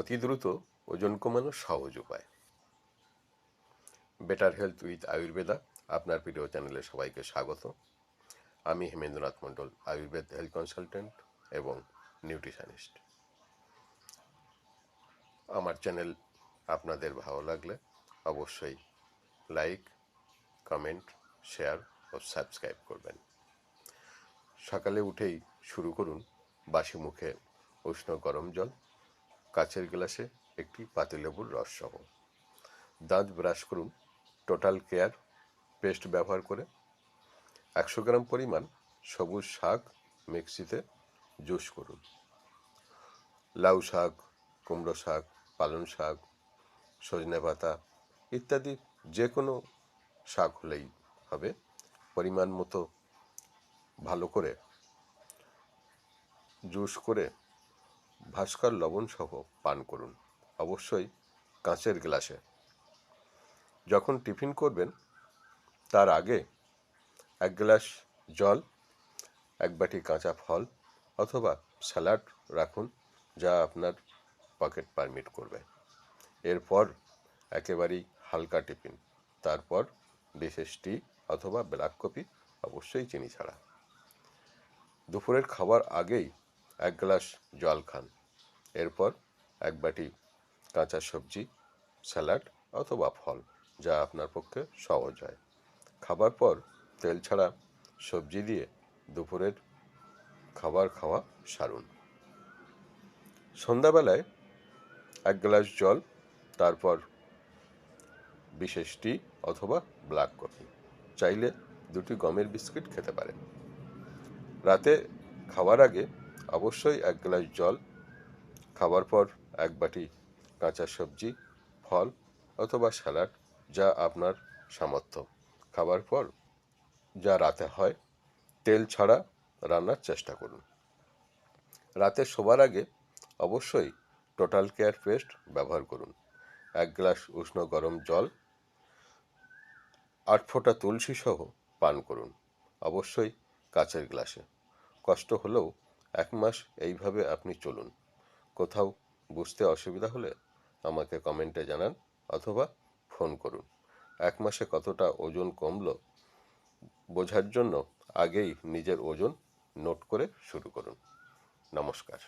অতি দ্রুত ওজন কমানোর সহজ উপায়। বেটার হেলথ উইথ আয়ুর্বেদা আপনার প্রিয় চ্যানেলে সবাইকে স্বাগত। আমি হেমেন্দ্রনাথ মণ্ডল, আয়ুর্বেদ হেলথ কনসালটেন্ট এবং নিউট্রিশনিস্ট। আমার চ্যানেল আপনাদের ভালো লাগলে অবশ্যই লাইক, কমেন্ট, শেয়ার ও সাবস্ক্রাইব করবেন। সকালে উঠেই শুরু করুন বাসি মুখে উষ্ণ গরম জল, কাচের গ্লাসে একটি পাতিলেবুর রস সহ। দাঁত ব্রাশ করুন টোটাল কেয়ার পেস্ট ব্যবহার করে। 100 গ্রাম পরিমাণ সবুজ শাক মিক্সিতে জুস করুন। লাউ শাক, কুমড়ো শাক, পালং শাক, সজনে পাতা ইত্যাদি যে কোনো শাক হলেই হবে। পরিমাণ মতো ভালো করে জুস করে ভাস্কর লবণ সহ পান করুন, অবশ্যই কাঁচের গ্লাসে। যখন টিফিন করবেন তার আগে 1 গ্লাস জল, 1 বাটি কাঁচা ফল অথবা স্যালাড রাখুন, যা আপনার পকেট পারমিট করবে। এরপর একেবারেই হালকা টিফিন, তারপর বিশেষ টি অথবা ব্ল্যাক কফি, অবশ্যই চিনি ছাড়া। দুপুরের খাবার আগেই 1 গ্লাস জল খান। এরপর 1 বাটি কাঁচা সবজি, স্যালাড অথবা ফল, যা আপনার পক্ষে সহজ হয়। খাবার পর তেল ছাড়া সবজি দিয়ে দুপুরের খাবার খাওয়া সারুন। সন্ধ্যাবেলায় 1 গ্লাস জল, তারপর বিশেষ টি অথবা ব্ল্যাক কফি, চাইলে 2টি গমের বিস্কিট খেতে পারেন। রাতে খাওয়ার আগে অবশ্যই 1 গ্লাস জল, খাবার পর 1 বাটি কাঁচা সবজি, ফল অথবা স্যালাড, যা আপনার সামর্থ্য। খাবার পর যা রাতে হয় তেল ছাড়া রান্নার চেষ্টা করুন। রাতে শোবার আগে অবশ্যই টোটাল কেয়ার পেস্ট ব্যবহার করুন। 1 গ্লাস উষ্ণ গরম জল, 8 ফোঁটা তুলসী সহ পান করুন, অবশ্যই কাচের গ্লাসে। কষ্ট হলেও 1 মাস এইভাবে আপনি চলুন। কোথাও বুঝতে অসুবিধা হলে আমাকে কমেন্টে জানান অথবা ফোন করুন। 1 মাসে কতটা ওজন কমলো বোঝার জন্য আগেই নিজের ওজন নোট করে শুরু করুন। নমস্কার।